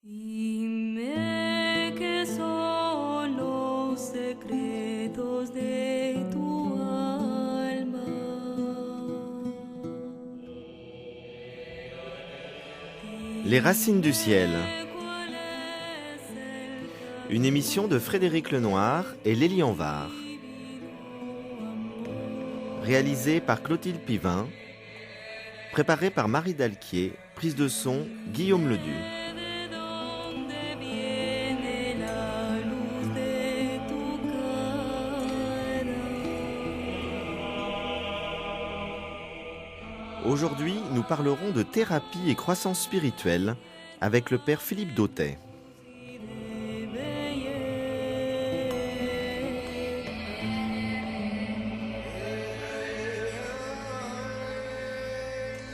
Dime qué son los secretos de tu alma. Les racines du ciel, ¿Cuál es el une émission de Frédéric Lenoir et Lélie Anvar. Réalisée par Clotilde Pivin, préparée par Marie Dalquier, prise de son Guillaume Ledu. de dónde viene la luz de tu cara? Aujourd'hui, nous parlerons de thérapie et croissance spirituelle avec le père Philippe Dautet.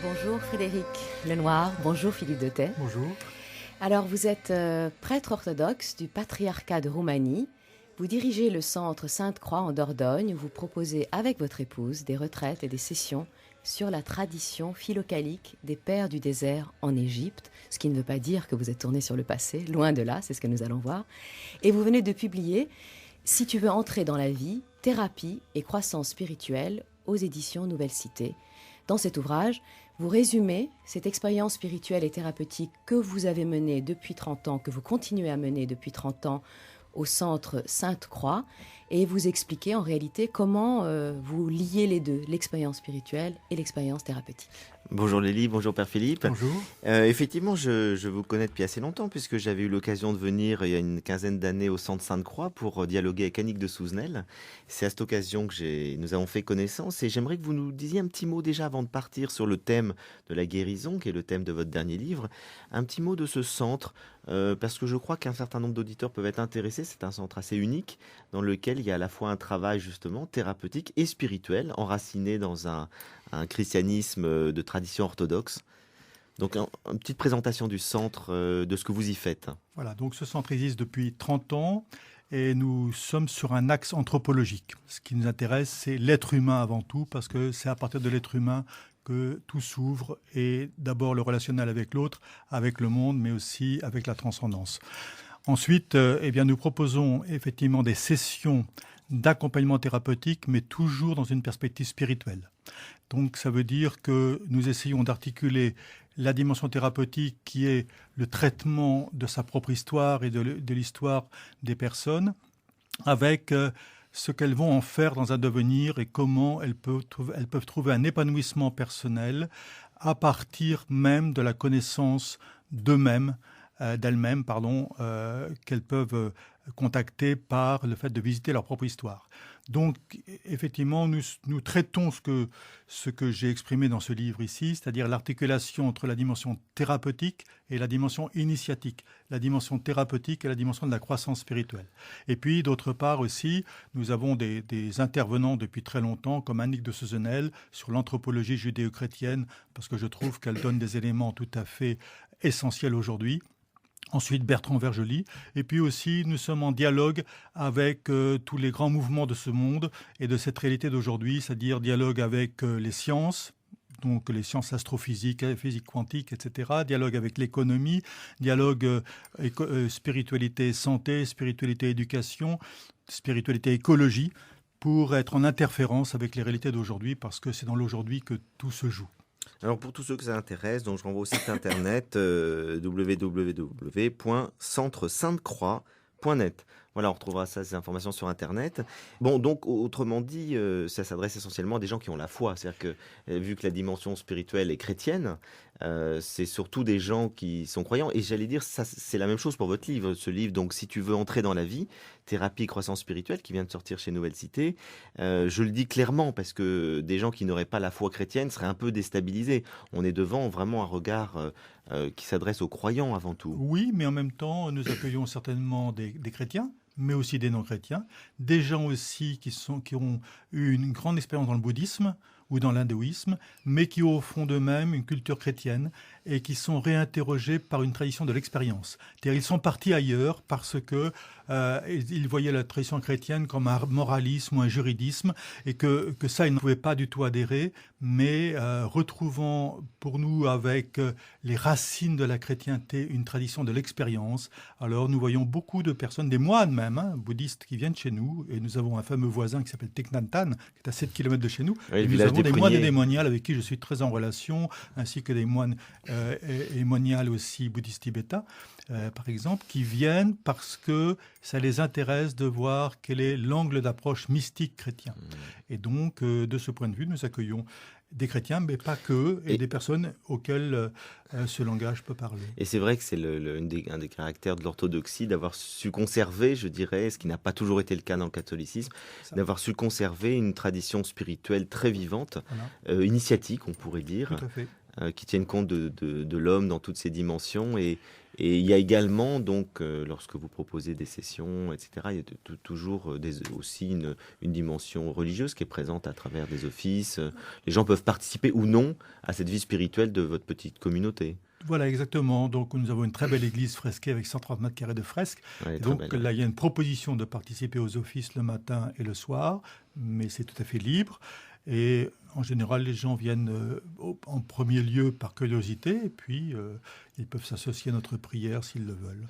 Bonjour Frédéric Lenoir, bonjour Philippe Dautet. Bonjour. Alors vous êtes prêtre orthodoxe du patriarcat de Roumanie. Vous dirigez le centre Sainte-Croix en Dordogne. Vous proposez avec votre épouse des retraites et des sessions sur la tradition philocalique des pères du désert en Égypte, ce qui ne veut pas dire que vous êtes tourné sur le passé, loin de là, c'est ce que nous allons voir. Et vous venez de publier « Si tu veux entrer dans la vie, thérapie et croissance spirituelle » aux éditions Nouvelle Cité. Dans cet ouvrage, vous résumez cette expérience spirituelle et thérapeutique que vous avez menée depuis 30 ans, que vous continuez à mener depuis 30 ans au centre Sainte-Croix, et vous expliquez en réalité comment vous liez les deux, l'expérience spirituelle et l'expérience thérapeutique. Bonjour Lélie, bonjour père Philippe. Bonjour. Effectivement, je vous connais depuis assez longtemps puisque j'avais eu l'occasion de venir il y a une quinzaine d'années au centre Sainte-Croix pour dialoguer avec Annick de Souzenel. C'est à cette occasion que nous avons fait connaissance et j'aimerais que vous nous disiez un petit mot déjà avant de partir sur le thème de la guérison, qui est le thème de votre dernier livre, un petit mot de ce centre, parce que je crois qu'un certain nombre d'auditeurs peuvent être intéressés. C'est un centre assez unique dans lequel il y a à la fois un travail justement thérapeutique et spirituel, enraciné dans un christianisme de tradition orthodoxe. Donc, une petite présentation du centre, de ce que vous y faites. Voilà, donc ce centre existe depuis 30 ans et nous sommes sur un axe anthropologique. Ce qui nous intéresse, c'est l'être humain avant tout, parce que c'est à partir de l'être humain que tout s'ouvre, et d'abord le relationnel avec l'autre, avec le monde, mais aussi avec la transcendance. Ensuite, nous proposons effectivement des sessions d'accompagnement thérapeutique, mais toujours dans une perspective spirituelle. Donc ça veut dire que nous essayons d'articuler la dimension thérapeutique qui est le traitement de sa propre histoire et de l'histoire des personnes avec ce qu'elles vont en faire dans un devenir et comment elles peuvent trouver un épanouissement personnel à partir même de la connaissance d'elles-mêmes, qu'elles peuvent contacter par le fait de visiter leur propre histoire. Donc, effectivement, nous traitons ce que j'ai exprimé dans ce livre ici, c'est-à-dire l'articulation entre la dimension thérapeutique et la dimension initiatique, la dimension thérapeutique et la dimension de la croissance spirituelle. Et puis, d'autre part aussi, nous avons des intervenants depuis très longtemps, comme Annick de Souzenel, sur l'anthropologie judéo-chrétienne, parce que je trouve qu'elle donne des éléments tout à fait essentiels aujourd'hui. Ensuite, Bertrand Vergely. Et puis aussi, nous sommes en dialogue avec tous les grands mouvements de ce monde et de cette réalité d'aujourd'hui, c'est-à-dire dialogue avec les sciences, donc les sciences astrophysiques, physique quantique, etc. Dialogue avec l'économie, dialogue spiritualité santé, spiritualité éducation, spiritualité écologie, pour être en interférence avec les réalités d'aujourd'hui, parce que c'est dans l'aujourd'hui que tout se joue. Alors pour tous ceux que ça intéresse, donc je renvoie au site internet www.centresaintecroix.net. Voilà, on retrouvera ces informations sur Internet. Bon, donc, autrement dit, ça s'adresse essentiellement à des gens qui ont la foi. C'est-à-dire que, vu que la dimension spirituelle est chrétienne, c'est surtout des gens qui sont croyants. Et j'allais dire, ça, c'est la même chose pour votre livre. Ce livre, donc, si tu veux entrer dans la vie, Thérapie, croissance spirituelle, qui vient de sortir chez Nouvelle Cité, je le dis clairement, parce que des gens qui n'auraient pas la foi chrétienne seraient un peu déstabilisés. On est devant vraiment un regard qui s'adresse aux croyants avant tout. Oui, mais en même temps, nous accueillons certainement des chrétiens, mais aussi des non-chrétiens, des gens aussi qui ont eu une grande expérience dans le bouddhisme ou dans l'hindouisme, mais qui ont au fond d'eux-mêmes une culture chrétienne et qui sont réinterrogés par une tradition de l'expérience. C'est-à-dire ils sont partis ailleurs parce que ils voyaient la tradition chrétienne comme un moralisme ou un juridisme et que ça, ils ne pouvaient pas du tout adhérer, mais retrouvant pour nous avec les racines de la chrétienté une tradition de l'expérience. Alors nous voyons beaucoup de personnes, des moines même, bouddhistes qui viennent chez nous, et nous avons un fameux voisin qui s'appelle Thich Nhat Hanh, qui est à 7 km de chez nous. Oui, le et nous village avons des des moines et pruniers. des moniales avec qui je suis très en relation, ainsi que des moines et moniales aussi bouddhistes tibétains, par exemple, qui viennent parce que ça les intéresse de voir quel est l'angle d'approche mystique chrétien. Et donc, de ce point de vue, nous accueillons des chrétiens, mais pas que, et des personnes auxquelles ce langage peut parler. Et c'est vrai que c'est un des caractères de l'orthodoxie, d'avoir su conserver, je dirais, ce qui n'a pas toujours été le cas dans le catholicisme, Ça. d'avoir su conserver une tradition spirituelle très vivante, Voilà, initiatique, on pourrait dire, tout à fait. qui tienne compte de l'homme dans toutes ses dimensions. Et il y a également, donc, lorsque vous proposez des sessions, etc., il y a toujours aussi une dimension religieuse qui est présente à travers des offices. Les gens peuvent participer ou non à cette vie spirituelle de votre petite communauté. Voilà, exactement. Donc, nous avons une très belle église fresquée avec 130 mètres carrés de fresques. Ouais, Et très donc, belle. là, il y a une proposition de participer aux offices le matin et le soir, mais c'est tout à fait libre. Et en général, les gens viennent en premier lieu par curiosité, et puis ils peuvent s'associer à notre prière s'ils le veulent.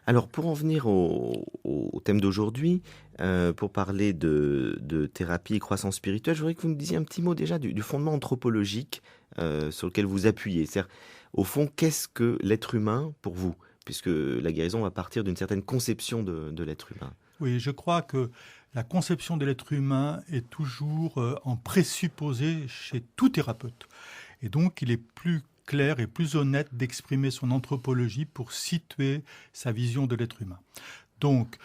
Alors, pour en venir au thème d'aujourd'hui, pour parler de thérapie et croissance spirituelle, je voudrais que vous me disiez un petit mot déjà du fondement anthropologique sur lequel vous appuyez. C'est-à-dire, au fond, qu'est-ce que l'être humain pour vous? Puisque la guérison va partir d'une certaine conception de l'être humain. Oui, je crois que la conception de l'être humain est toujours en présupposé chez tout thérapeute. Et donc, il est plus clair et plus honnête d'exprimer son anthropologie pour situer sa vision de l'être humain. Donc,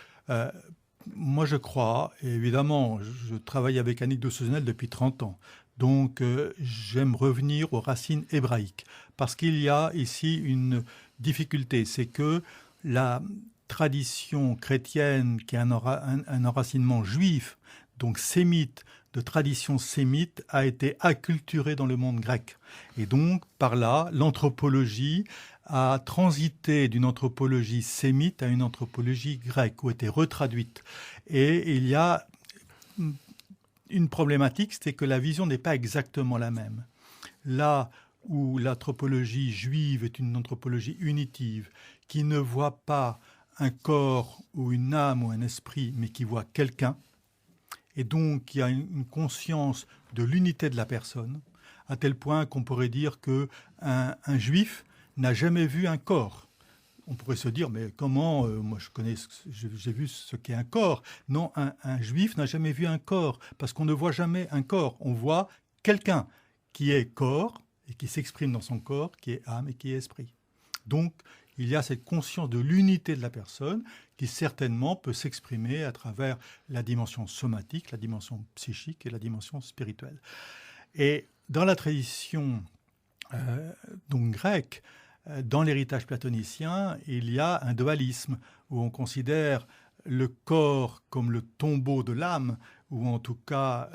moi je crois, et évidemment, je travaille avec Annick de Souzenel depuis 30 ans, donc j'aime revenir aux racines hébraïques, parce qu'il y a ici une difficulté, c'est que la tradition chrétienne qui a un enracinement juif, donc sémite, de tradition sémite, a été acculturée dans le monde grec. Et donc, par là, l'anthropologie a transité d'une anthropologie sémite à une anthropologie grecque, ou été retraduite. Et il y a une problématique, c'est que la vision n'est pas exactement la même. Là où l'anthropologie juive est une anthropologie unitive, qui ne voit pas un corps ou une âme ou un esprit, mais qui voit quelqu'un, et donc qui a une conscience de l'unité de la personne, à tel point qu'on pourrait dire qu'un juif n'a jamais vu un corps. On pourrait se dire, mais comment, moi j'ai vu ce qu'est un corps. Non, un juif n'a jamais vu un corps, parce qu'on ne voit jamais un corps. On voit quelqu'un qui est corps, et qui s'exprime dans son corps, qui est âme et qui est esprit. Donc, il y a cette conscience de l'unité de la personne qui certainement peut s'exprimer à travers la dimension somatique, la dimension psychique et la dimension spirituelle. Et dans la tradition donc grecque, dans l'héritage platonicien, il y a un dualisme où on considère le corps comme le tombeau de l'âme, ou en tout cas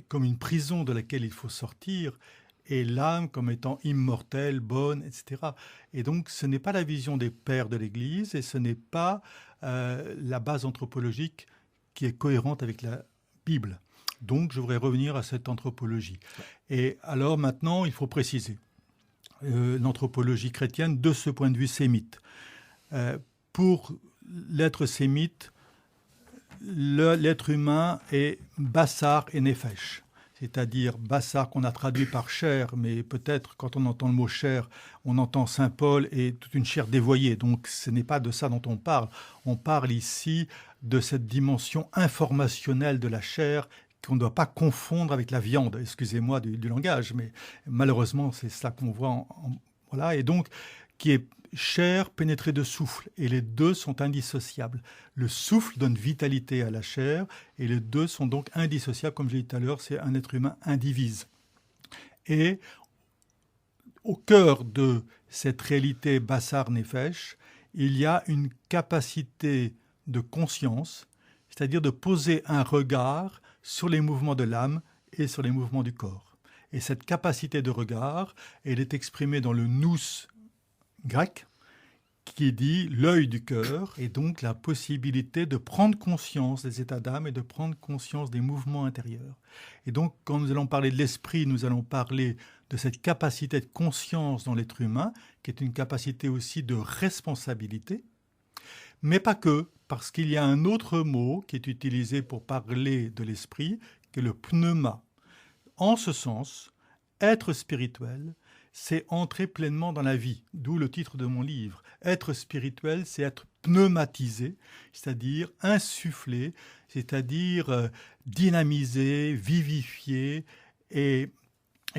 comme une prison de laquelle il faut sortir, et l'âme comme étant immortelle, bonne, etc. Et donc, ce n'est pas la vision des pères de l'Église et ce n'est pas la base anthropologique qui est cohérente avec la Bible. Donc, je voudrais revenir à cette anthropologie. Et alors, maintenant, il faut préciser l'anthropologie chrétienne de ce point de vue sémite. Pour l'être sémite, l'être humain est bassar et nefesh. C'est-à-dire bassar qu'on a traduit par chair, mais peut-être quand on entend le mot chair, on entend Saint Paul et toute une chair dévoyée. Donc ce n'est pas de ça dont on parle. On parle ici de cette dimension informationnelle de la chair qu'on ne doit pas confondre avec la viande. Excusez-moi du langage, mais malheureusement c'est ça qu'on voit. Voilà, et donc qui est chair pénétrée de souffle, et les deux sont indissociables. Le souffle donne vitalité à la chair, et les deux sont donc indissociables, comme j'ai dit tout à l'heure, c'est un être humain indivise. Et au cœur de cette réalité Bassar Nefesh, il y a une capacité de conscience, c'est-à-dire de poser un regard sur les mouvements de l'âme et sur les mouvements du corps. Et cette capacité de regard, elle est exprimée dans le nous grec qui dit l'œil du cœur, et donc la possibilité de prendre conscience des états d'âme et de prendre conscience des mouvements intérieurs. Et donc, quand nous allons parler de l'esprit, nous allons parler de cette capacité de conscience dans l'être humain, qui est une capacité aussi de responsabilité, mais pas que, parce qu'il y a un autre mot qui est utilisé pour parler de l'esprit, qui est le pneuma. En ce sens, être spirituel, c'est entrer pleinement dans la vie, d'où le titre de mon livre. Être spirituel, c'est être pneumatisé, c'est-à-dire insufflé, c'est-à-dire dynamisé, vivifié, et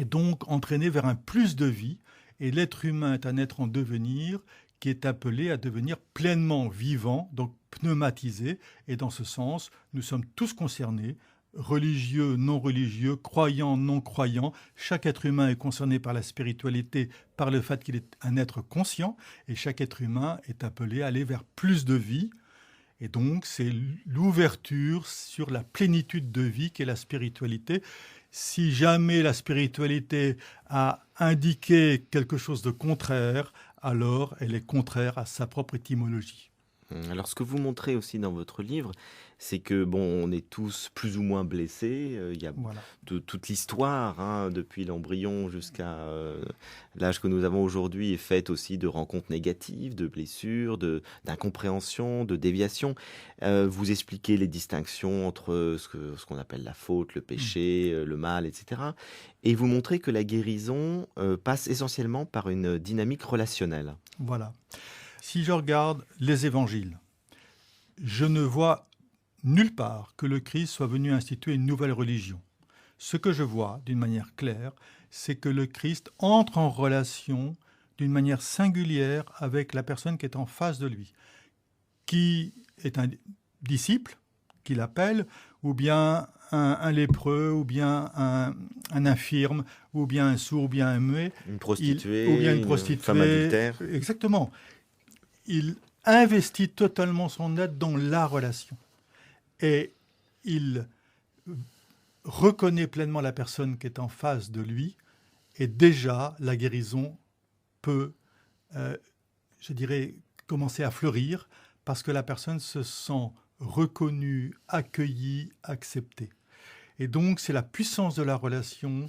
donc entraîné vers un plus de vie. Et l'être humain est un être en devenir qui est appelé à devenir pleinement vivant, donc pneumatisé. Et dans ce sens, nous sommes tous concernés, religieux, non religieux, croyants, non croyants. Chaque être humain est concerné par la spiritualité, par le fait qu'il est un être conscient, et chaque être humain est appelé à aller vers plus de vie. Et donc, c'est l'ouverture sur la plénitude de vie qu'est la spiritualité. Si jamais la spiritualité a indiqué quelque chose de contraire, alors elle est contraire à sa propre étymologie. Alors, ce que vous montrez aussi dans votre livre, c'est que on est tous plus ou moins blessés. Il y a Voilà. toute l'histoire, hein, depuis l'embryon jusqu'à l'âge que nous avons aujourd'hui, est faite aussi de rencontres négatives, de blessures, d'incompréhension, de déviations. Vous expliquez les distinctions entre ce qu'on appelle la faute, le péché, le mal, etc. Et vous montrez que la guérison passe essentiellement par une dynamique relationnelle. Voilà. Si je regarde les évangiles, je ne vois nulle part que le Christ soit venu instituer une nouvelle religion. Ce que je vois d'une manière claire, c'est que le Christ entre en relation d'une manière singulière avec la personne qui est en face de lui, qui est un disciple, qu'il appelle, ou bien un lépreux, ou bien un infirme, ou bien un sourd, ou bien un muet. Une prostituée, ou bien une prostituée. Femme adultère. Exactement. Il investit totalement son aide dans la relation. Et il reconnaît pleinement la personne qui est en face de lui. Et déjà, la guérison peut, je dirais, commencer à fleurir parce que la personne se sent reconnue, accueillie, acceptée. Et donc, c'est la puissance de la relation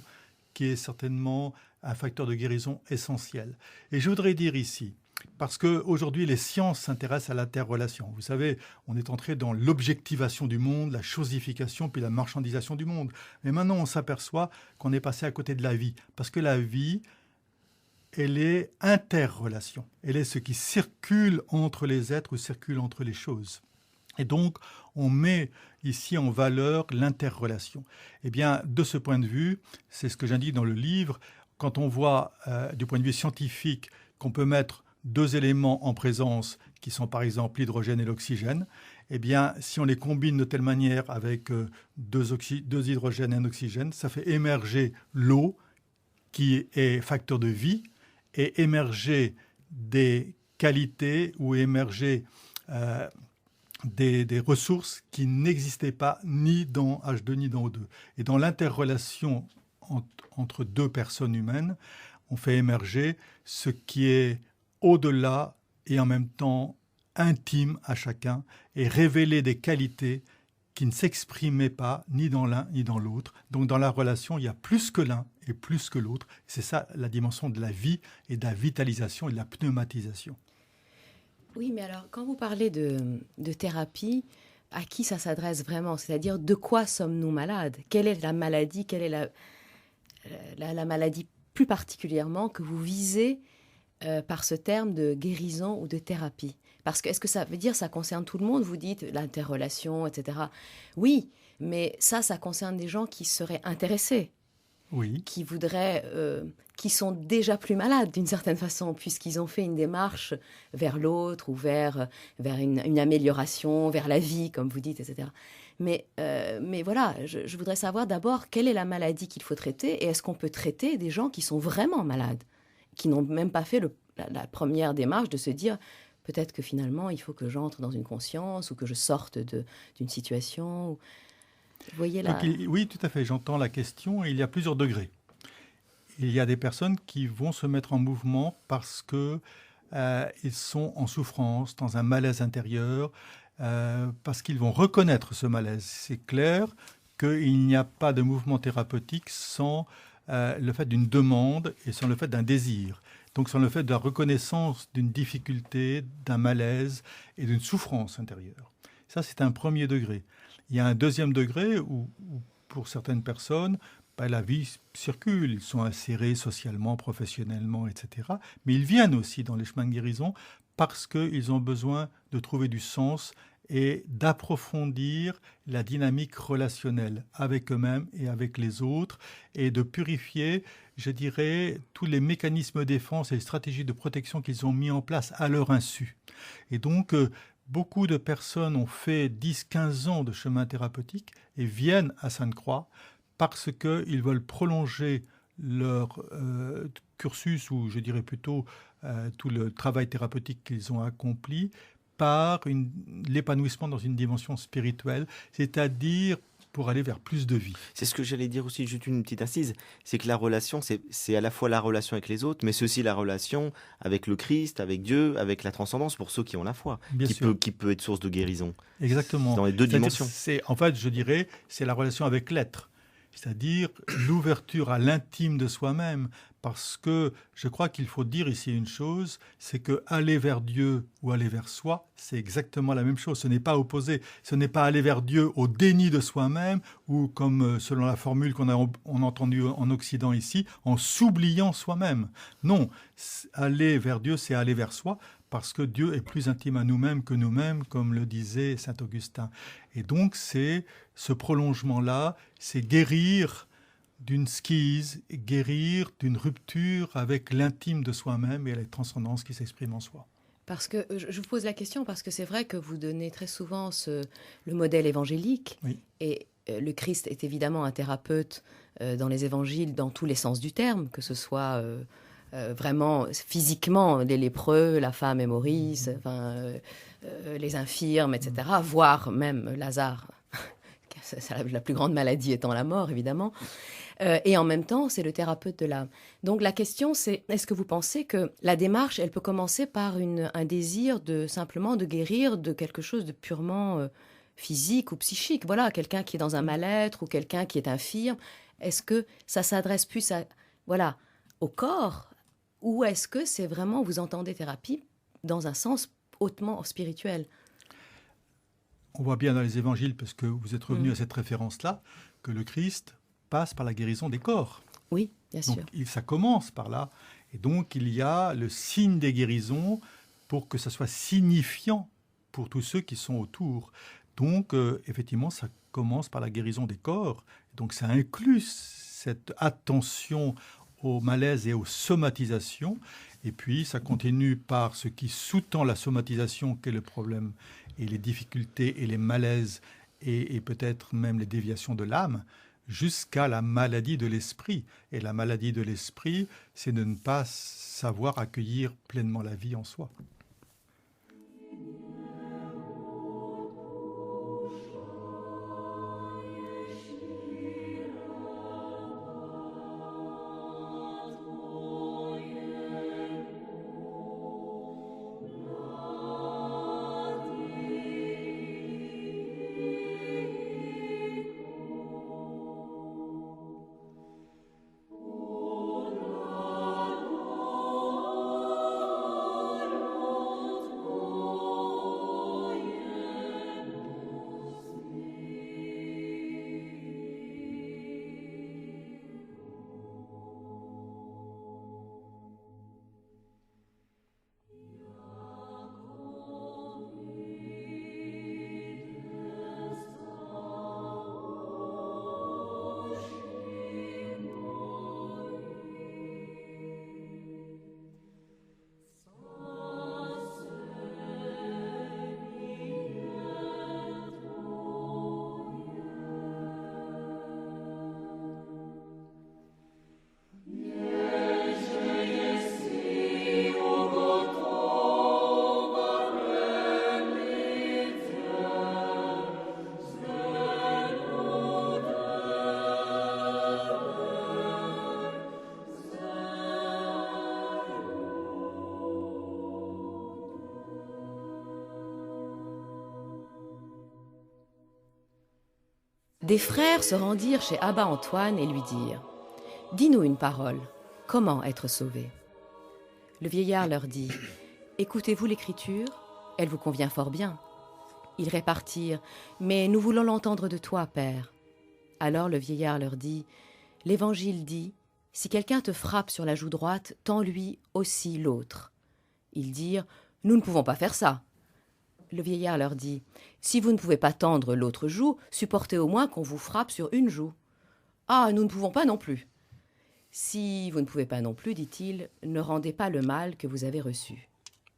qui est certainement un facteur de guérison essentiel. Et je voudrais dire ici, parce qu'aujourd'hui, les sciences s'intéressent à l'interrelation. Vous savez, on est entré dans l'objectivation du monde, la chosification, puis la marchandisation du monde. Mais maintenant, on s'aperçoit qu'on est passé à côté de la vie. Parce que la vie, elle est interrelation. Elle est ce qui circule entre les êtres ou circule entre les choses. Et donc, on met ici en valeur l'interrelation. Eh bien, de ce point de vue, c'est ce que j'indique dans le livre, quand on voit du point de vue scientifique qu'on peut mettre deux éléments en présence qui sont par exemple l'hydrogène et l'oxygène, eh bien, si on les combine de telle manière avec deux hydrogènes et un oxygène, ça fait émerger l'eau qui est facteur de vie et émerger des qualités ou émerger des ressources qui n'existaient pas ni dans H2 ni dans O2. Et dans l'interrelation entre deux personnes humaines, on fait émerger ce qui est au-delà et en même temps intime à chacun et révéler des qualités qui ne s'exprimaient pas ni dans l'un ni dans l'autre. Donc dans la relation, il y a plus que l'un et plus que l'autre. C'est ça la dimension de la vie et de la vitalisation et de la pneumatisation. Oui, mais alors quand vous parlez de thérapie, à qui ça s'adresse vraiment? C'est-à-dire de quoi sommes-nous malades? Quelle est la maladie? Quelle est la maladie plus particulièrement que vous visez par ce terme de guérison ou de thérapie? Parce que est-ce que ça veut dire ça concerne tout le monde? Vous dites l'interrelation, etc. Oui, mais ça concerne des gens qui seraient intéressés, Oui. qui voudraient, qui sont déjà plus malades d'une certaine façon, puisqu'ils ont fait une démarche vers l'autre ou vers une amélioration, vers la vie, comme vous dites, etc. Mais voilà, je voudrais savoir d'abord quelle est la maladie qu'il faut traiter et est-ce qu'on peut traiter des gens qui sont vraiment malades, qui n'ont même pas fait la première démarche de se dire peut-être que finalement il faut que j'entre dans une conscience ou que je sorte d'une situation. Vous voyez là. Oui, tout à fait, j'entends la question et il y a plusieurs degrés. Il y a des personnes qui vont se mettre en mouvement parce que ils sont en souffrance, dans un malaise intérieur, parce qu'ils vont reconnaître ce malaise. C'est clair qu'il n'y a pas de mouvement thérapeutique sans le fait d'une demande et sans le fait d'un désir. Donc sans le fait de la reconnaissance d'une difficulté, d'un malaise et d'une souffrance intérieure. Ça, c'est un premier degré. Il y a un deuxième degré où pour certaines personnes, la vie circule, ils sont insérés socialement, professionnellement, etc. Mais ils viennent aussi dans les chemins de guérison parce qu'ils ont besoin de trouver du sens et d'approfondir la dynamique relationnelle avec eux-mêmes et avec les autres et de purifier, je dirais, tous les mécanismes de défense et les stratégies de protection qu'ils ont mis en place à leur insu. Et donc, beaucoup de personnes ont fait 10-15 ans de chemin thérapeutique et viennent à Sainte-Croix parce qu'ils veulent prolonger leur cursus, ou je dirais plutôt tout le travail thérapeutique qu'ils ont accompli, par l'épanouissement dans une dimension spirituelle, c'est-à-dire pour aller vers plus de vie. C'est ce que j'allais dire aussi, juste une petite incise, c'est que la relation, c'est à la fois la relation avec les autres, mais c'est aussi la relation avec le Christ, avec Dieu, avec la transcendance, pour ceux qui ont la foi, qui peut être source de guérison. Exactement. Dans les deux dimensions. En fait, je dirais, c'est la relation avec l'être, c'est-à-dire l'ouverture à l'intime de soi-même, parce que je crois qu'il faut dire ici une chose, c'est que aller vers Dieu ou aller vers soi, c'est exactement la même chose. Ce n'est pas opposé. Ce n'est pas aller vers Dieu au déni de soi-même ou, comme selon la formule qu'on a entendue en Occident ici, en s'oubliant soi-même. Non, aller vers Dieu, c'est aller vers soi, parce que Dieu est plus intime à nous-mêmes que nous-mêmes, comme le disait saint Augustin. Et donc, c'est ce prolongement-là, c'est guérir d'une schise, guérir d'une rupture avec l'intime de soi-même et la transcendance qui s'exprime en soi. Parce que je vous pose la question parce que c'est vrai que vous donnez très souvent le modèle évangélique. Oui. Et le Christ est évidemment un thérapeute dans les évangiles dans tous les sens du terme, que ce soit vraiment physiquement les lépreux, la femme et Maurice, les infirmes, etc., voire même Lazare. La plus grande maladie étant la mort, évidemment. Et en même temps, c'est le thérapeute de l'âme. Donc la question, c'est, est-ce que vous pensez que la démarche, elle peut commencer par un désir simplement de guérir de quelque chose de purement physique ou psychique? Voilà, quelqu'un qui est dans un mal-être ou quelqu'un qui est infirme. Est-ce que ça s'adresse plus au corps, ou est-ce que c'est vraiment, vous entendez thérapie dans un sens hautement spirituel? On voit bien dans les évangiles, parce que vous êtes revenu à cette référence-là, que le Christ passe par la guérison des corps. Oui, bien sûr. Donc, ça commence par là. Et donc, il y a le signe des guérisons pour que ça soit signifiant pour tous ceux qui sont autour. Donc, effectivement, ça commence par la guérison des corps. Donc, ça inclut cette attention au malaise et aux somatisations. Et puis, ça continue par ce qui sous-tend la somatisation, qui est le problème et les difficultés et les malaises et peut-être même les déviations de l'âme, jusqu'à la maladie de l'esprit. Et la maladie de l'esprit, c'est de ne pas savoir accueillir pleinement la vie en soi. Des frères se rendirent chez Abba Antoine et lui dirent « Dis-nous une parole, comment être sauvé ?» Le vieillard leur dit « Écoutez-vous l'Écriture, elle vous convient fort bien. » Ils répartirent « Mais nous voulons l'entendre de toi, Père. » Alors le vieillard leur dit « L'Évangile dit, si quelqu'un te frappe sur la joue droite, tends-lui aussi l'autre. » Ils dirent « Nous ne pouvons pas faire ça. » Le vieillard leur dit « Si vous ne pouvez pas tendre l'autre joue, supportez au moins qu'on vous frappe sur une joue. »« Ah, nous ne pouvons pas non plus. »« Si vous ne pouvez pas non plus, dit-il, ne rendez pas le mal que vous avez reçu. »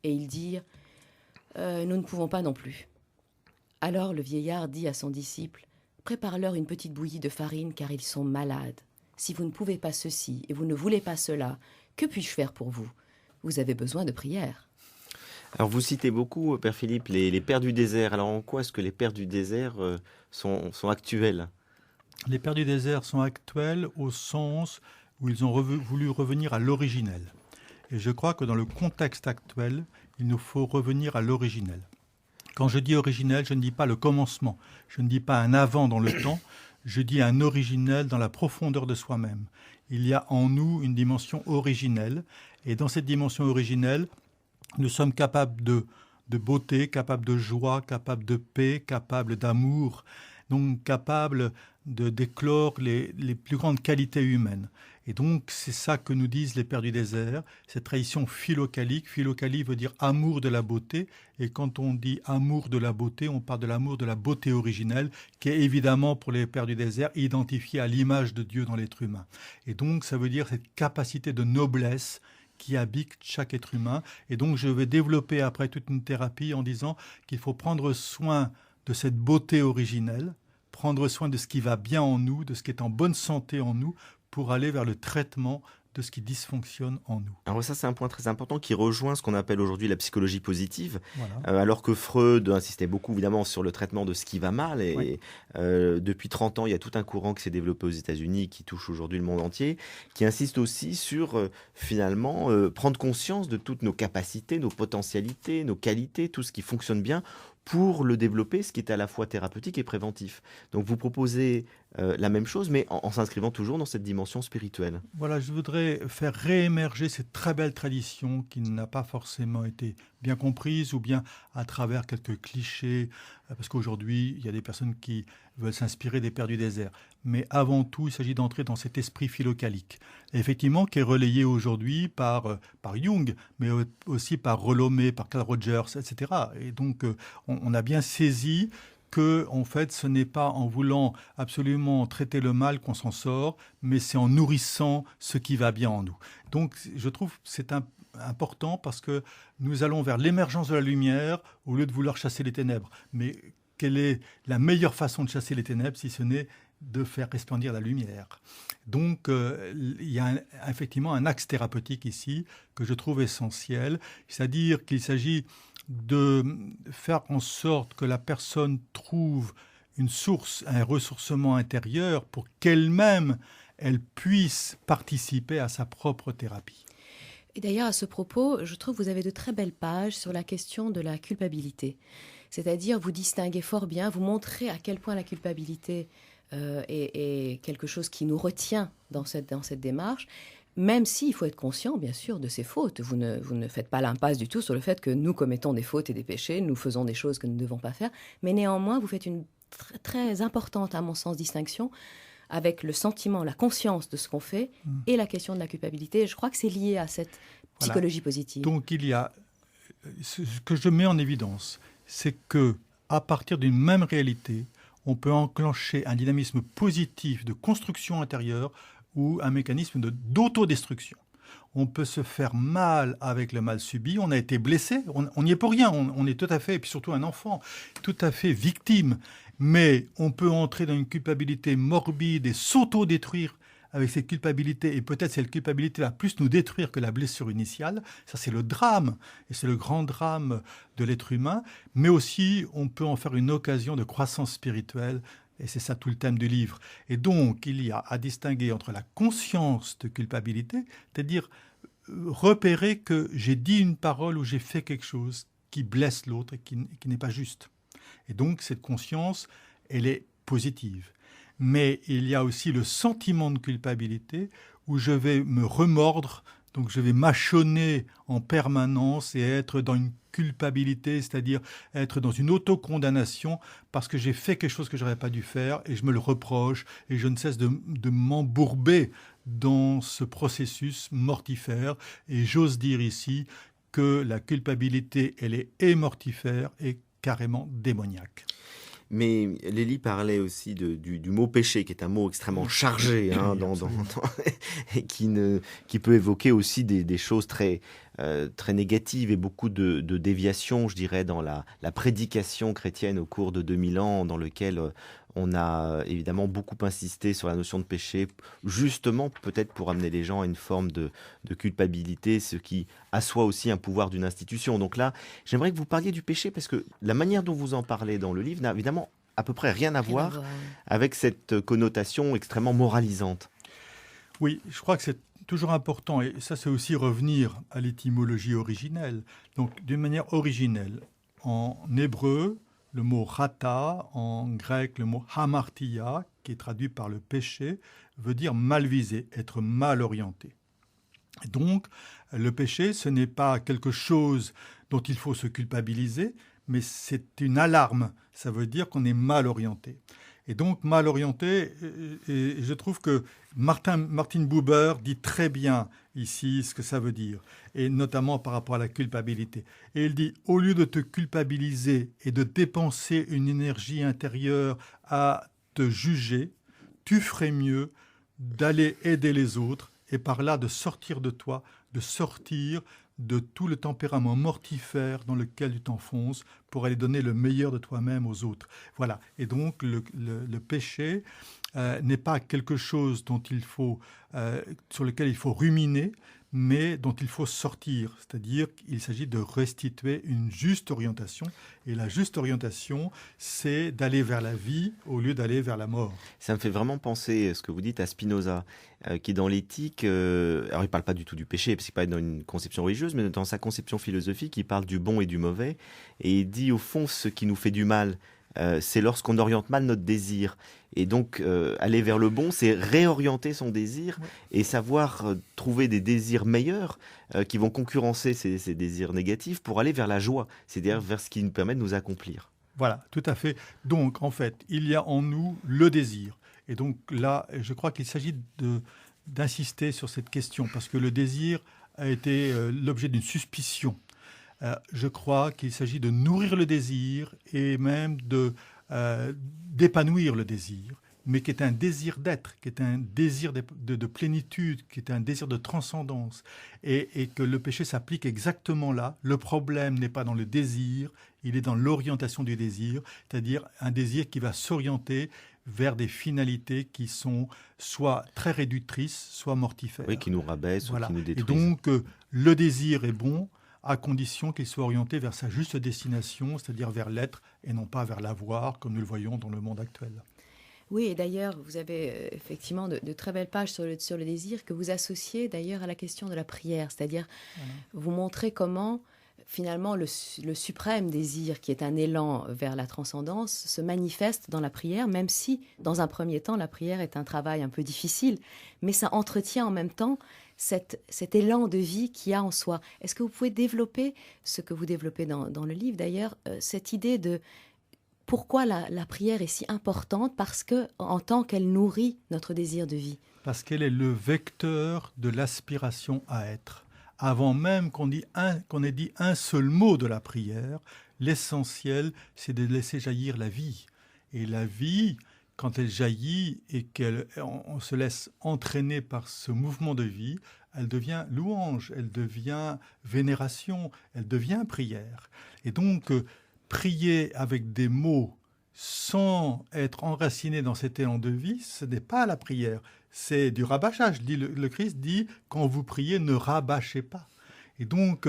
Et ils dirent « Nous ne pouvons pas non plus. » Alors le vieillard dit à son disciple « Prépare-leur une petite bouillie de farine, car ils sont malades. Si vous ne pouvez pas ceci et vous ne voulez pas cela, que puis-je faire pour vous? Vous avez besoin de prière. » Alors vous citez beaucoup, Père Philippe, les pères du désert. Alors en quoi est-ce que les pères du désert sont actuels? Les pères du désert sont actuels au sens où ils ont voulu revenir à l'originel. Et je crois que dans le contexte actuel, il nous faut revenir à l'originel. Quand je dis originel, je ne dis pas le commencement, je ne dis pas un avant dans le temps, je dis un originel dans la profondeur de soi-même. Il y a en nous une dimension originelle, et dans cette dimension originelle, nous sommes capables de beauté, capables de joie, capables de paix, capables d'amour, donc capables de d'éclore les plus grandes qualités humaines. Et donc, c'est ça que nous disent les pères du désert, cette tradition philocalique. Philocalie veut dire amour de la beauté. Et quand on dit amour de la beauté, on parle de l'amour de la beauté originelle, qui est évidemment, pour les pères du désert, identifiée à l'image de Dieu dans l'être humain. Et donc, ça veut dire cette capacité de noblesse qui habite chaque être humain. Et donc, je vais développer après toute une thérapie en disant qu'il faut prendre soin de cette beauté originelle, prendre soin de ce qui va bien en nous, de ce qui est en bonne santé en nous, pour aller vers le traitement de ce qui dysfonctionne en nous. Alors ça, c'est un point très important qui rejoint ce qu'on appelle aujourd'hui la psychologie positive, Voilà. alors que Freud insistait beaucoup évidemment sur le traitement de ce qui va mal. Et Oui. depuis 30 ans, il y a tout un courant qui s'est développé aux États-Unis, qui touche aujourd'hui le monde entier, qui insiste aussi sur finalement prendre conscience de toutes nos capacités, nos potentialités, nos qualités, tout ce qui fonctionne bien, pour le développer, ce qui est à la fois thérapeutique et préventif. Donc vous proposez la même chose, mais en s'inscrivant toujours dans cette dimension spirituelle. Voilà, je voudrais faire réémerger cette très belle tradition qui n'a pas forcément été bien comprise ou bien à travers quelques clichés, parce qu'aujourd'hui, il y a des personnes qui veulent s'inspirer des pères du désert. Mais avant tout, il s'agit d'entrer dans cet esprit philocalique, effectivement, qui est relayé aujourd'hui par Jung, mais aussi par Rolomé, par Carl Rogers, etc. Et donc, on a bien saisi que, en fait, ce n'est pas en voulant absolument traiter le mal qu'on s'en sort, mais c'est en nourrissant ce qui va bien en nous. Donc, je trouve que c'est important parce que nous allons vers l'émergence de la lumière au lieu de vouloir chasser les ténèbres. Mais quelle est la meilleure façon de chasser les ténèbres si ce n'est de faire resplendir la lumière? Donc, il y a effectivement un axe thérapeutique ici que je trouve essentiel, c'est-à-dire qu'il s'agit de faire en sorte que la personne trouve une source, un ressourcement intérieur pour qu'elle-même, elle puisse participer à sa propre thérapie. Et d'ailleurs, à ce propos, je trouve que vous avez de très belles pages sur la question de la culpabilité. C'est-à-dire, vous distinguez fort bien, vous montrez à quel point la culpabilité est quelque chose qui nous retient dans cette démarche, même s'il faut être conscient, bien sûr, de ses fautes. Vous ne faites pas l'impasse du tout sur le fait que nous commettons des fautes et des péchés, nous faisons des choses que nous ne devons pas faire, mais néanmoins, vous faites une très importante, à mon sens, distinction avec le sentiment, la conscience de ce qu'on fait et la question de la culpabilité. Je crois que c'est lié à cette psychologie positive. Donc, il y a ce que je mets en évidence, c'est que à partir d'une même réalité, on peut enclencher un dynamisme positif de construction intérieure ou un mécanisme d'autodestruction. On peut se faire mal avec le mal subi, on a été blessé, on n'y est pour rien, on est tout à fait, et puis surtout un enfant, tout à fait victime, mais on peut entrer dans une culpabilité morbide et s'auto-détruire avec cette culpabilité, et peut-être cette culpabilité va plus nous détruire que la blessure initiale. Ça, c'est le drame, et c'est le grand drame de l'être humain, mais aussi on peut en faire une occasion de croissance spirituelle. Et c'est ça tout le thème du livre. Et donc, il y a à distinguer entre la conscience de culpabilité, c'est-à-dire repérer que j'ai dit une parole ou j'ai fait quelque chose qui blesse l'autre et qui n'est pas juste. Et donc, cette conscience, elle est positive. mais il y a aussi le sentiment de culpabilité où je vais me remordre, donc je vais mâchonner en permanence et être dans une culpabilité, c'est-à-dire être dans une autocondamnation parce que j'ai fait quelque chose que je n'aurais pas dû faire et je me le reproche et je ne cesse de m'embourber dans ce processus mortifère. Et j'ose dire ici que la culpabilité, elle est et mortifère et carrément démoniaque. Mais Lélie parlait aussi du mot péché, qui est un mot extrêmement chargé, hein, et qui peut évoquer aussi des choses très négatives et beaucoup de déviations, je dirais, dans la prédication chrétienne au cours de 2000 ans, dans lequel on a évidemment beaucoup insisté sur la notion de péché, justement peut-être pour amener les gens à une forme de culpabilité, ce qui assoit aussi un pouvoir d'une institution. Donc là, j'aimerais que vous parliez du péché, parce que la manière dont vous en parlez dans le livre n'a évidemment à peu près rien à voir avec cette connotation extrêmement moralisante. Oui, je crois que c'est toujours important, et ça c'est aussi revenir à l'étymologie originelle. Donc d'une manière originelle, en hébreu, le mot rata, en grec le mot hamartia, qui est traduit par le péché, veut dire mal visé, être mal orienté. Et donc le péché, ce n'est pas quelque chose dont il faut se culpabiliser, mais c'est une alarme, ça veut dire qu'on est mal orienté. Et donc, mal orienté, et je trouve que Martin Buber dit très bien ici ce que ça veut dire, et notamment par rapport à la culpabilité. Et il dit, au lieu de te culpabiliser et de dépenser une énergie intérieure à te juger, tu ferais mieux d'aller aider les autres et par là de sortir de toi, de sortir de tout le tempérament mortifère dans lequel tu t'enfonces pour aller donner le meilleur de toi-même aux autres. Voilà. Et donc, le péché n'est pas quelque chose sur lequel il faut ruminer, mais dont il faut sortir. C'est-à-dire qu'il s'agit de restituer une juste orientation. Et la juste orientation, c'est d'aller vers la vie au lieu d'aller vers la mort. Ça me fait vraiment penser, ce que vous dites, à Spinoza, qui dans l'éthique, alors il ne parle pas du tout du péché, parce qu'il n'est pas dans une conception religieuse, mais dans sa conception philosophique, il parle du bon et du mauvais. Et il dit, au fond, ce qui nous fait du mal, c'est lorsqu'on oriente mal notre désir. Et donc, aller vers le bon, c'est réorienter son désir et savoir trouver des désirs meilleurs qui vont concurrencer ces désirs négatifs pour aller vers la joie, c'est-à-dire vers ce qui nous permet de nous accomplir. Voilà, tout à fait. Donc, en fait, il y a en nous le désir. Et donc là, je crois qu'il s'agit d'insister sur cette question, parce que le désir a été l'objet d'une suspicion. Je crois qu'il s'agit de nourrir le désir et même d'épanouir le désir, mais qui est un désir d'être, qui est un désir de plénitude, qui est un désir de transcendance, et que le péché s'applique exactement là. Le problème n'est pas dans le désir, il est dans l'orientation du désir, c'est-à-dire un désir qui va s'orienter vers des finalités qui sont soit très réductrices, soit mortifères. Oui, qui nous rabaissent ou qui nous détruisent. Et donc, le désir est bon, à condition qu'il soit orienté vers sa juste destination, c'est-à-dire vers l'être et non pas vers l'avoir, comme nous le voyons dans le monde actuel. Oui, et d'ailleurs, vous avez effectivement de très belles pages sur le désir que vous associez d'ailleurs à la question de la prière, c'est-à-dire vous montrez comment finalement le suprême désir, qui est un élan vers la transcendance, se manifeste dans la prière, même si, dans un premier temps, la prière est un travail un peu difficile, mais ça entretient en même temps cet élan de vie qu'il y a en soi. Est-ce que vous pouvez développer, ce que vous développez dans le livre d'ailleurs, cette idée de pourquoi la prière est si importante, parce que en tant qu'elle nourrit notre désir de vie? Parce qu'elle est le vecteur de l'aspiration à être. Avant même qu'on ait dit un seul mot de la prière, l'essentiel, c'est de laisser jaillir la vie. Et la vie, quand elle jaillit et qu'on se laisse entraîner par ce mouvement de vie, elle devient louange, elle devient vénération, elle devient prière. Et donc, prier avec des mots sans être enraciné dans cet élan de vie, ce n'est pas la prière, c'est du rabâchage. Le Christ dit, quand vous priez, ne rabâchez pas. Et donc,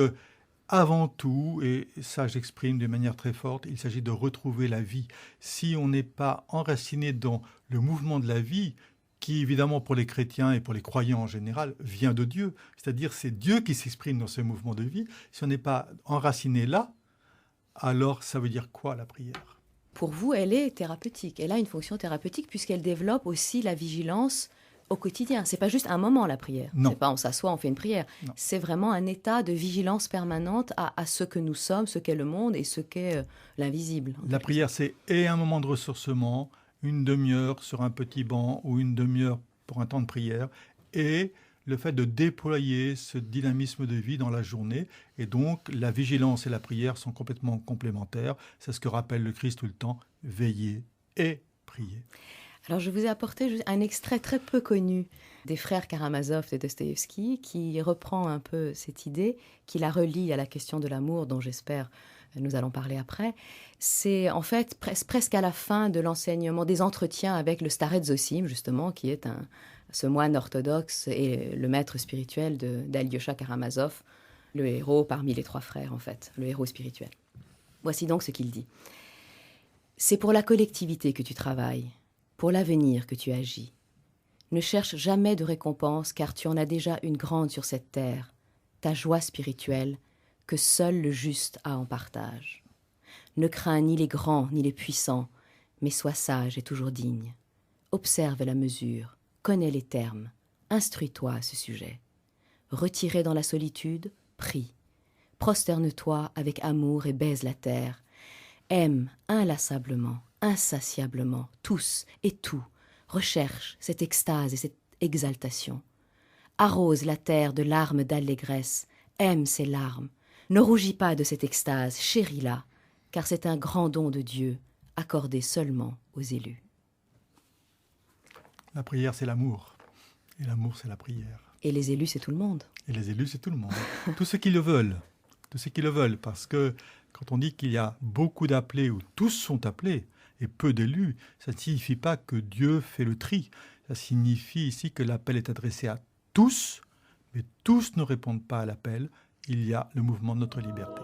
avant tout, et ça j'exprime de manière très forte, il s'agit de retrouver la vie. Si on n'est pas enraciné dans le mouvement de la vie, qui évidemment pour les chrétiens et pour les croyants en général vient de Dieu, c'est-à-dire c'est Dieu qui s'exprime dans ce mouvement de vie, si on n'est pas enraciné là, alors ça veut dire quoi la prière ? Pour vous, elle est thérapeutique. Elle a une fonction thérapeutique puisqu'elle développe aussi la vigilance au quotidien. C'est pas juste un moment, la prière. Non. C'est pas on s'assoit, on fait une prière. Non. C'est vraiment un état de vigilance permanente à ce que nous sommes, ce qu'est le monde et ce qu'est l'invisible. La prière, c'est et un moment de ressourcement, une demi-heure sur un petit banc ou une demi-heure pour un temps de prière, et le fait de déployer ce dynamisme de vie dans la journée. Et donc, la vigilance et la prière sont complètement complémentaires. C'est ce que rappelle le Christ tout le temps, veiller et prier. Alors, je vous ai apporté juste un extrait très peu connu des frères Karamazov de Dostoïevski qui reprend un peu cette idée, qui la relie à la question de l'amour dont j'espère nous allons parler après. C'est en fait presque à la fin de l'enseignement, des entretiens avec le Starets Zosim, justement, qui est ce moine orthodoxe et le maître spirituel d'Alyosha Karamazov, le héros parmi les 3 frères, en fait, le héros spirituel. Voici donc ce qu'il dit. « C'est pour la collectivité que tu travailles, pour l'avenir que tu agis. Ne cherche jamais de récompense, car tu en as déjà une grande sur cette terre, ta joie spirituelle, que seul le juste a en partage. Ne crains ni les grands ni les puissants, mais sois sage et toujours digne. Observe la mesure, connais les termes, instruis-toi à ce sujet. Retiré dans la solitude, prie. Prosterne-toi avec amour et baise la terre. Aime inlassablement, insatiablement, tous et tout. Recherche cette extase et cette exaltation. Arrose la terre de larmes d'allégresse. Aime ces larmes. Ne rougis pas de cette extase, chéris-la, car c'est un grand don de Dieu, accordé seulement aux élus. » La prière, c'est l'amour. Et l'amour, c'est la prière. Et les élus, c'est tout le monde. Et les élus, c'est tout le monde. Tous ceux qui le veulent. Tous ceux qui le veulent. Parce que quand on dit qu'il y a beaucoup d'appelés, ou tous sont appelés, et peu d'élus, ça ne signifie pas que Dieu fait le tri. Ça signifie ici que l'appel est adressé à tous, mais tous ne répondent pas à l'appel. Il y a le mouvement de notre liberté.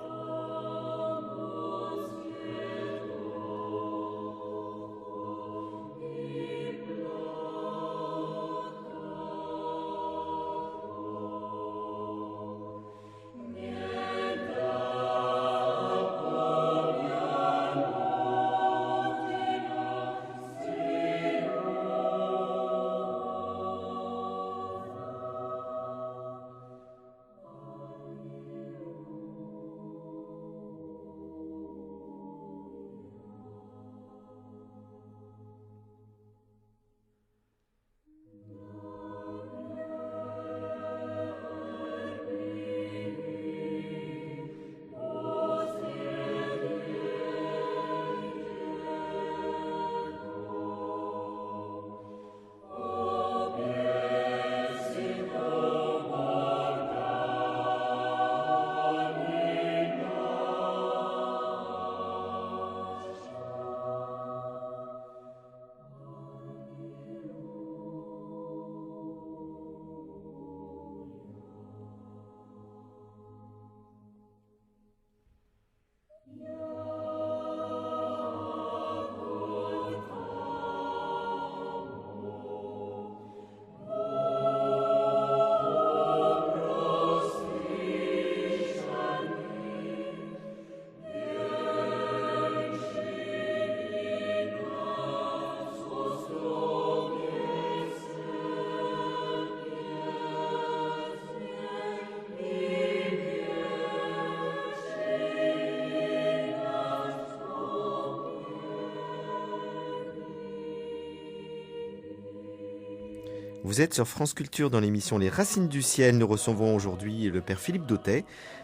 Vous êtes sur France Culture dans l'émission Les Racines du Ciel. Nous recevons aujourd'hui le père Philippe Dautet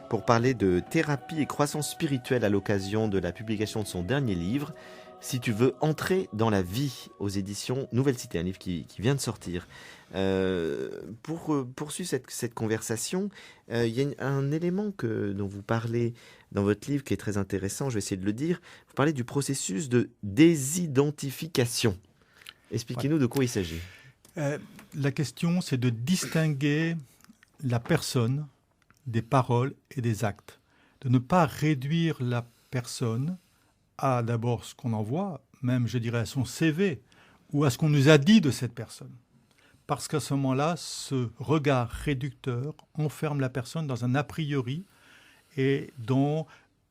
pour parler de thérapie et croissance spirituelle à l'occasion de la publication de son dernier livre, Si tu veux entrer dans la vie, aux éditions Nouvelle Cité, un livre qui vient de sortir. Pour poursuivre cette conversation, il y a un élément dont vous parlez dans votre livre qui est très intéressant, je vais essayer de le dire. Vous parlez du processus de désidentification. Expliquez-nous de quoi il s'agit. La question, c'est de distinguer la personne des paroles et des actes. De ne pas réduire la personne à d'abord ce qu'on envoie, même je dirais à son CV, ou à ce qu'on nous a dit de cette personne. Parce qu'à ce moment-là, ce regard réducteur enferme la personne dans un a priori et dans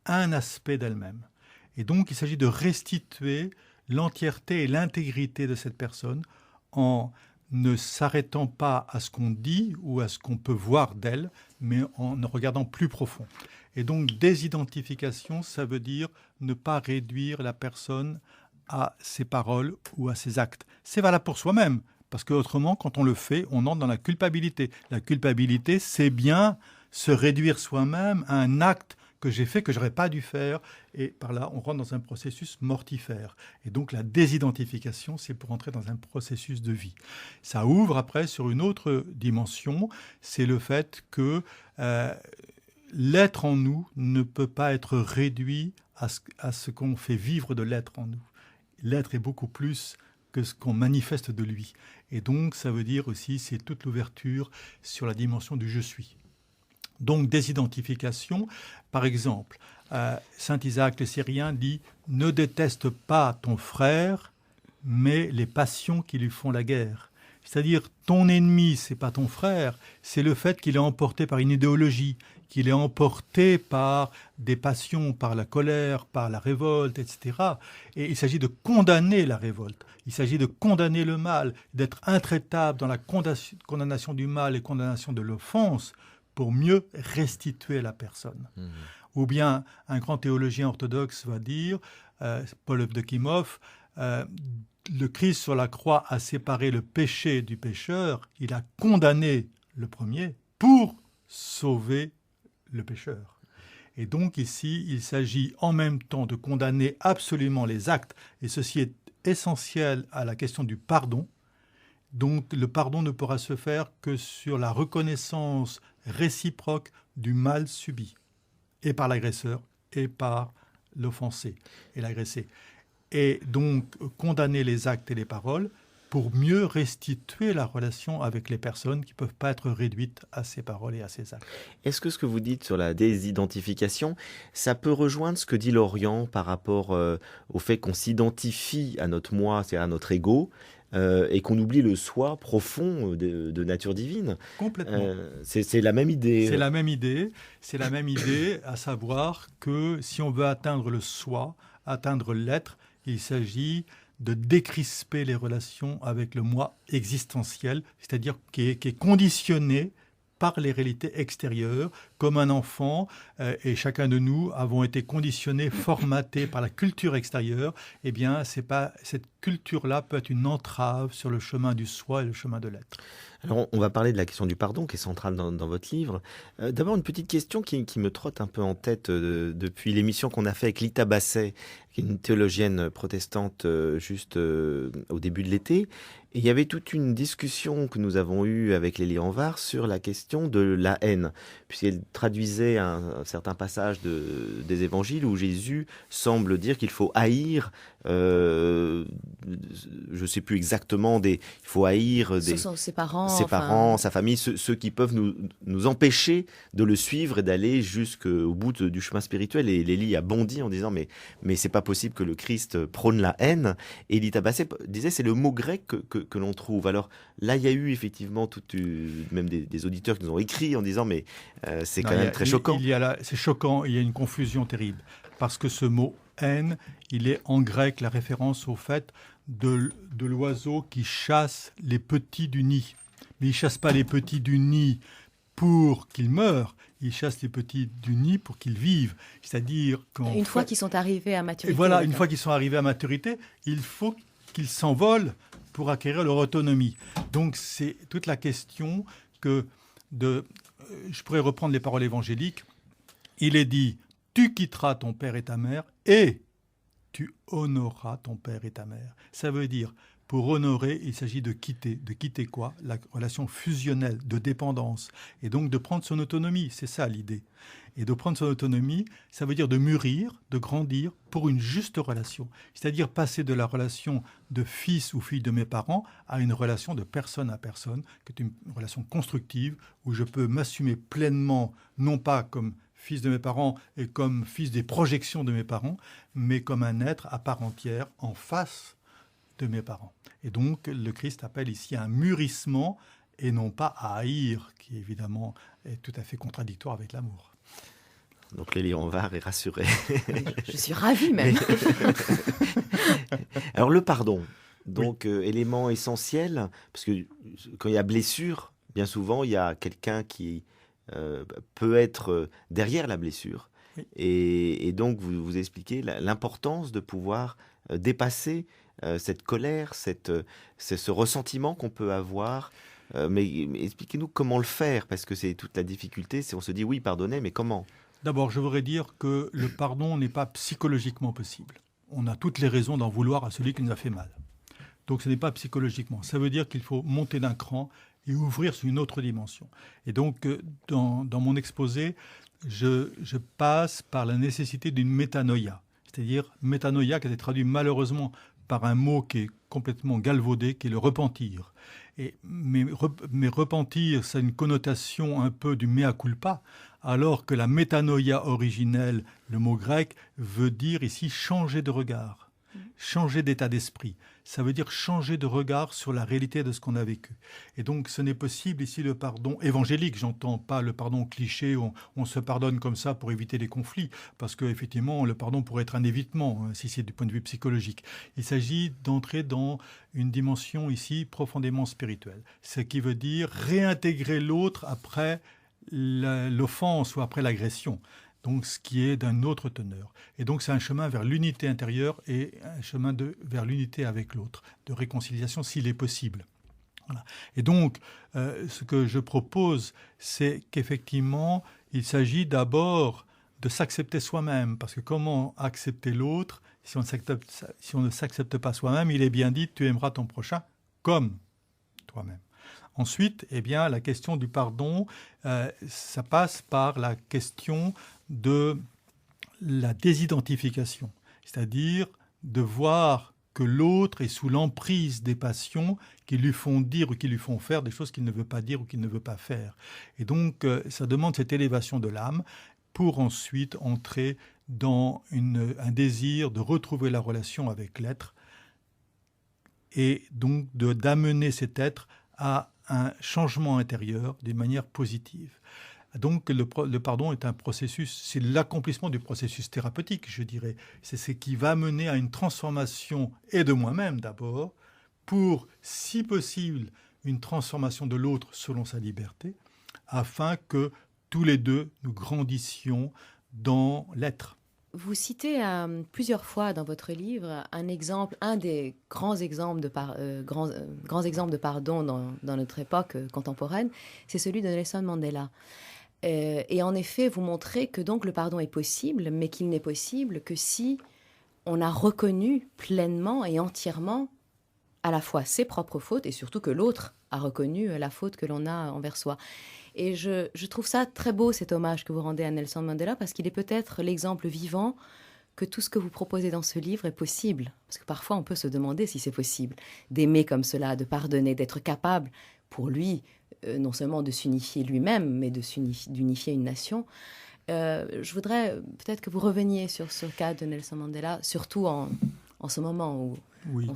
un aspect d'elle-même. Et donc, il s'agit de restituer l'entièreté et l'intégrité de cette personne en ne s'arrêtant pas à ce qu'on dit ou à ce qu'on peut voir d'elle, mais en regardant plus profond. Et donc, désidentification, ça veut dire ne pas réduire la personne à ses paroles ou à ses actes. C'est valable pour soi-même, parce qu'autrement, quand on le fait, on entre dans la culpabilité. La culpabilité, c'est bien se réduire soi-même à un acte que j'ai fait, que je n'aurais pas dû faire, et par là, on rentre dans un processus mortifère. Et donc, la désidentification, c'est pour entrer dans un processus de vie. Ça ouvre après sur une autre dimension, c'est le fait que l'être en nous ne peut pas être réduit à ce qu'on fait vivre de l'être en nous. L'être est beaucoup plus que ce qu'on manifeste de lui. Et donc, ça veut dire aussi, c'est toute l'ouverture sur la dimension du « je suis ». Donc, désidentification, par exemple, saint Isaac le Syrien dit « Ne déteste pas ton frère, mais les passions qui lui font la guerre ». C'est-à-dire, ton ennemi, c'est pas ton frère, c'est le fait qu'il est emporté par une idéologie, qu'il est emporté par des passions, par la colère, par la révolte, etc. Et il s'agit de condamner la révolte, il s'agit de condamner le mal, d'être intraitable dans la condamnation du mal et condamnation de l'offense pour mieux restituer la personne. Ou bien, un grand théologien orthodoxe va dire, Paul Evdokimov, le Christ sur la croix a séparé le péché du pécheur, il a condamné le premier pour sauver le pécheur. Et donc ici, il s'agit en même temps de condamner absolument les actes, et ceci est essentiel à la question du pardon. Donc le pardon ne pourra se faire que sur la reconnaissance réciproque du mal subi, et par l'agresseur, et par l'offensé et l'agressé. Et donc condamner les actes et les paroles pour mieux restituer la relation avec les personnes qui ne peuvent pas être réduites à ces paroles et à ces actes. Est-ce que ce que vous dites sur la désidentification, ça peut rejoindre ce que dit Lorient par rapport au fait qu'on s'identifie à notre moi, c'est-à-dire à notre ego, et qu'on oublie le soi profond de nature divine? Complètement. C'est la même idée. C'est la même idée. C'est la même idée, à savoir que si on veut atteindre le soi, atteindre l'être, il s'agit de décrisper les relations avec le moi existentiel, c'est-à-dire qui est conditionné par les réalités extérieures, comme un enfant, et chacun de nous avons été conditionnés, formatés par la culture extérieure. Eh bien, cette culture-là peut être une entrave sur le chemin du soi et le chemin de l'être. Alors, on va parler de la question du pardon qui est centrale dans votre livre. D'abord, une petite question qui me trotte un peu en tête depuis l'émission qu'on a fait avec Lita Basset, qui est une théologienne protestante juste au début de l'été. Et il y avait toute une discussion que nous avons eue avec Lélie Anvar sur la question de la haine, puisqu'elle traduisait un certain passage des évangiles où Jésus semble dire qu'il faut haïr, je ne sais plus exactement, il faut haïr ses parents, sa famille, ceux qui peuvent nous empêcher de le suivre et d'aller jusqu'au bout du chemin spirituel. Et Lélie a bondi en disant mais c'est pas possible que le Christ prône la haine. Et Lita Basset disait c'est le mot grec que l'on trouve. Alors là, il y a eu effectivement même des auditeurs qui nous ont écrit en disant mais c'est quand même très choquant. C'est choquant, il y a une confusion terrible. Parce que ce mot haine, il est en grec la référence au fait de l'oiseau qui chasse les petits du nid. Mais il ne chasse pas les petits du nid pour qu'ils meurent, il chasse les petits du nid pour qu'ils vivent. C'est-à-dire une fois qu'ils sont arrivés à maturité. Et voilà, une fois qu'ils sont arrivés à maturité, il faut qu'ils s'envolent pour acquérir leur autonomie. Donc c'est toute la question je pourrais reprendre les paroles évangéliques. Il est dit, tu quitteras ton père et ta mère et tu honoreras ton père et ta mère. Ça veut dire, pour honorer, il s'agit de quitter. De quitter quoi? La relation fusionnelle, de dépendance. Et donc de prendre son autonomie, c'est ça l'idée. Et de prendre son autonomie, ça veut dire de mûrir, de grandir pour une juste relation. C'est-à-dire passer de la relation de fils ou fille de mes parents à une relation de personne à personne, qui est une relation constructive, où je peux m'assumer pleinement, non pas comme fils de mes parents et comme fils des projections de mes parents, mais comme un être à part entière en face de mes parents. Et donc, le Christ appelle ici un mûrissement et non pas à haïr, qui évidemment est tout à fait contradictoire avec l'amour. Donc Lélie Anvar est rassurée. Je suis ravie même. Alors le pardon, donc élément essentiel, parce que quand il y a blessure, bien souvent il y a quelqu'un qui peut être derrière la blessure. Oui. Et donc vous expliquez l'importance de pouvoir dépasser cette colère, ce ressentiment qu'on peut avoir. Mais expliquez-nous comment le faire, parce que c'est toute la difficulté, c'est on se dit oui, pardonnez, mais comment? D'abord, je voudrais dire que le pardon n'est pas psychologiquement possible. On a toutes les raisons d'en vouloir à celui qui nous a fait mal. Donc ce n'est pas psychologiquement. Ça veut dire qu'il faut monter d'un cran et ouvrir sur une autre dimension. Et donc, dans mon exposé, je passe par la nécessité d'une métanoïa. C'est-à-dire, métanoïa qui a été traduit malheureusement par un mot qui est complètement galvaudé, qui est le repentir. Mais repentir, ça a une connotation un peu du mea culpa, alors que la métanoïa originelle, le mot grec, veut dire ici changer de regard, changer d'état d'esprit. Ça veut dire changer de regard sur la réalité de ce qu'on a vécu. Et donc, ce n'est possible ici le pardon évangélique. J'entends pas le pardon cliché où on se pardonne comme ça pour éviter les conflits, parce qu'effectivement, le pardon pourrait être un évitement, si c'est du point de vue psychologique. Il s'agit d'entrer dans une dimension ici profondément spirituelle. Ce qui veut dire réintégrer l'autre après l'offense ou après l'agression. Donc, ce qui est d'un autre teneur. Et donc, c'est un chemin vers l'unité intérieure et un chemin vers l'unité avec l'autre, de réconciliation s'il est possible. Voilà. Et donc, ce que je propose, c'est qu'effectivement, il s'agit d'abord de s'accepter soi-même. Parce que comment accepter l'autre si on ne s'accepte pas soi-même? Il est bien dit, tu aimeras ton prochain comme toi-même. Ensuite, eh bien, la question du pardon, ça passe par la question de la désidentification, c'est-à-dire de voir que l'autre est sous l'emprise des passions qui lui font dire ou qui lui font faire des choses qu'il ne veut pas dire ou qu'il ne veut pas faire. Et donc, ça demande cette élévation de l'âme pour ensuite entrer dans un désir de retrouver la relation avec l'être et donc d'amener cet être à un changement intérieur d'une manière positive. Donc le pardon est un processus, c'est l'accomplissement du processus thérapeutique, je dirais. C'est ce qui va mener à une transformation et de moi-même d'abord, pour, si possible, une transformation de l'autre selon sa liberté, afin que tous les deux nous grandissions dans l'être. Vous citez plusieurs fois dans votre livre un des grands exemples grands exemples de pardon dans notre époque contemporaine, c'est celui de Nelson Mandela. Et en effet, vous montrez que donc le pardon est possible, mais qu'il n'est possible que si on a reconnu pleinement et entièrement à la fois ses propres fautes et surtout que l'autre a reconnu la faute que l'on a envers soi. Et je trouve ça très beau, cet hommage que vous rendez à Nelson Mandela, parce qu'il est peut-être l'exemple vivant que tout ce que vous proposez dans ce livre est possible. Parce que parfois, on peut se demander si c'est possible d'aimer comme cela, de pardonner, d'être capable, pour lui, non seulement de s'unifier lui-même, mais d'unifier une nation. Je voudrais peut-être que vous reveniez sur ce cas de Nelson Mandela, surtout en ce moment où oui.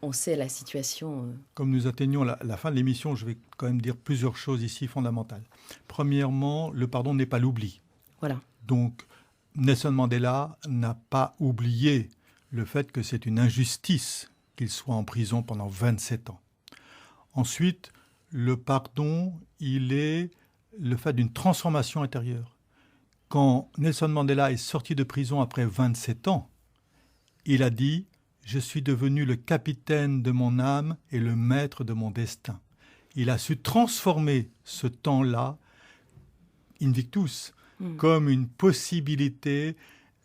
on sait la situation. Comme nous atteignons la fin de l'émission, je vais quand même dire plusieurs choses ici fondamentales. Premièrement, le pardon n'est pas l'oubli. Voilà. Donc, Nelson Mandela n'a pas oublié le fait que c'est une injustice qu'il soit en prison pendant 27 ans. Ensuite, le pardon, il est le fait d'une transformation intérieure. Quand Nelson Mandela est sorti de prison après 27 ans, il a dit « Je suis devenu le capitaine de mon âme et le maître de mon destin ». Il a su transformer ce temps-là, invictus, comme une possibilité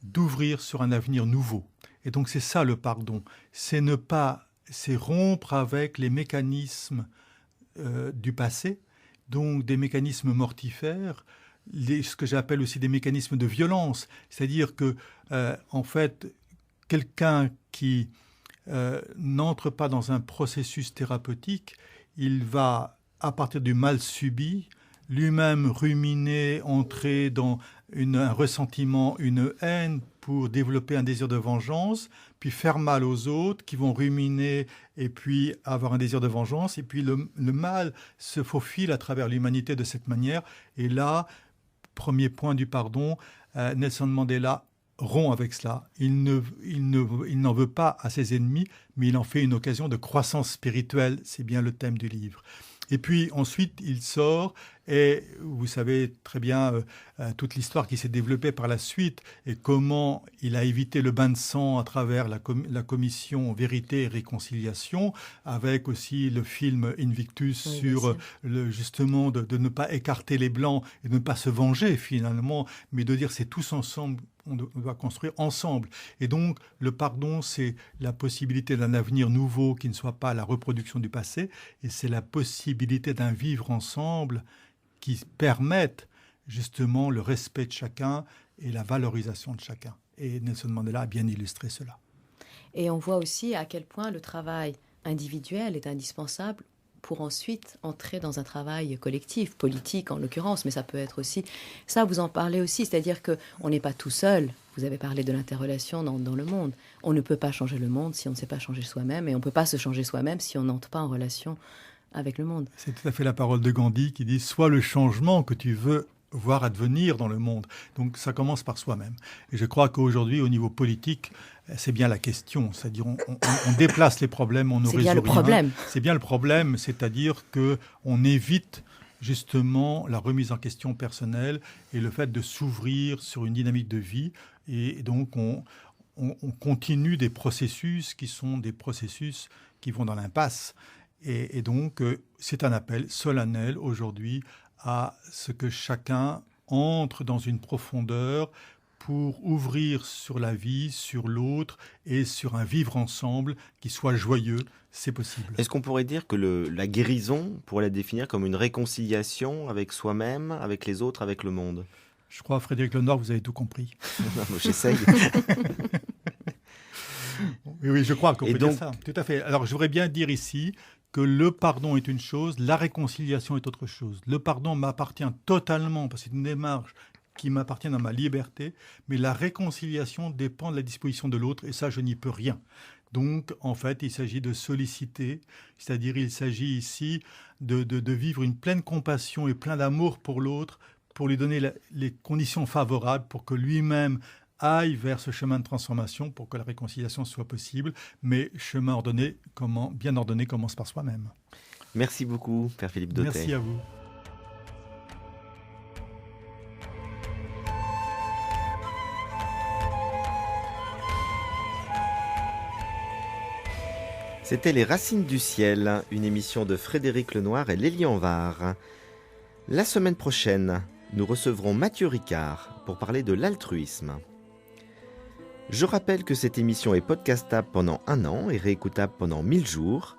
d'ouvrir sur un avenir nouveau. Et donc c'est ça le pardon, c'est rompre avec les mécanismes du passé, donc des mécanismes mortifères, ce que j'appelle aussi des mécanismes de violence. C'est-à-dire que, en fait, quelqu'un qui n'entre pas dans un processus thérapeutique, il va, à partir du mal subi, lui-même ruminer, entrer dans un ressentiment, une haine pour développer un désir de vengeance, puis faire mal aux autres qui vont ruminer et puis avoir un désir de vengeance. Et puis le mal se faufile à travers l'humanité de cette manière. Et là, premier point du pardon, Nelson Mandela rompt avec cela. Il n'en veut pas à ses ennemis, mais il en fait une occasion de croissance spirituelle. C'est bien le thème du livre. Et puis ensuite, il sort et vous savez très bien toute l'histoire qui s'est développée par la suite et comment il a évité le bain de sang à travers la commission Vérité et Réconciliation, avec aussi le film Invictus sur justement de ne pas écarter les Blancs et de ne pas se venger finalement, mais de dire c'est tous ensemble, on doit construire ensemble. Et donc le pardon, c'est la possibilité d'un avenir nouveau qui ne soit pas la reproduction du passé, et c'est la possibilité d'un vivre ensemble qui permette justement le respect de chacun et la valorisation de chacun. Et Nelson Mandela a bien illustré cela. Et on voit aussi à quel point le travail individuel est indispensable pour ensuite entrer dans un travail collectif, politique en l'occurrence, mais ça peut être aussi... Ça, vous en parlez aussi, c'est-à-dire qu'on n'est pas tout seul. Vous avez parlé de l'interrelation dans le monde. On ne peut pas changer le monde si on ne sait pas changer soi-même, et on ne peut pas se changer soi-même si on n'entre pas en relation avec le monde. C'est tout à fait la parole de Gandhi qui dit « Sois le changement que tu veux voir advenir dans le monde ». Donc ça commence par soi-même. Et je crois qu'aujourd'hui, au niveau politique, c'est bien la question. C'est-à-dire on déplace les problèmes, on ne résout rien. C'est bien le problème. C'est bien le problème, c'est-à-dire qu'on évite justement la remise en question personnelle et le fait de s'ouvrir sur une dynamique de vie. Et donc on continue des processus qui sont des processus qui vont dans l'impasse. Et donc, c'est un appel solennel aujourd'hui à ce que chacun entre dans une profondeur pour ouvrir sur la vie, sur l'autre et sur un vivre ensemble qui soit joyeux. C'est possible. Est-ce qu'on pourrait dire que la guérison, on pourrait la définir comme une réconciliation avec soi-même, avec les autres, avec le monde ? Je crois, Frédéric Lenoir, vous avez tout compris. J'essaye. Oui, je crois qu'on peut donc... dire ça. Tout à fait. Alors, je voudrais bien dire ici que le pardon est une chose, la réconciliation est autre chose. Le pardon m'appartient totalement, parce que c'est une démarche qui m'appartient dans ma liberté, mais la réconciliation dépend de la disposition de l'autre, et ça, je n'y peux rien. Donc, en fait, il s'agit de solliciter, c'est-à-dire il s'agit ici de vivre une pleine compassion et plein d'amour pour l'autre, pour lui donner les conditions favorables pour que lui-même aille vers ce chemin de transformation pour que la réconciliation soit possible, mais chemin bien ordonné commence par soi-même. Merci beaucoup, Père Philippe Dautet. Merci à vous. C'était Les Racines du Ciel, une émission de Frédéric Lenoir et Lélie Anvar. La semaine prochaine, nous recevrons Mathieu Ricard pour parler de l'altruisme. Je rappelle que cette émission est podcastable pendant 1 an et réécoutable pendant 1000 jours.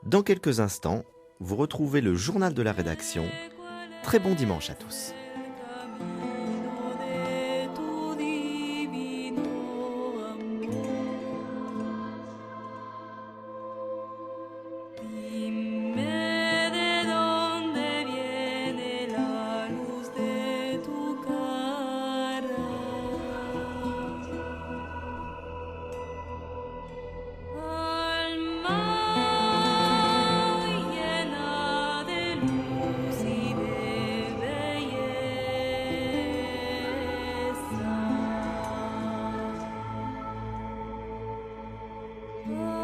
Dans quelques instants, vous retrouvez le journal de la rédaction. Très bon dimanche à tous. Oh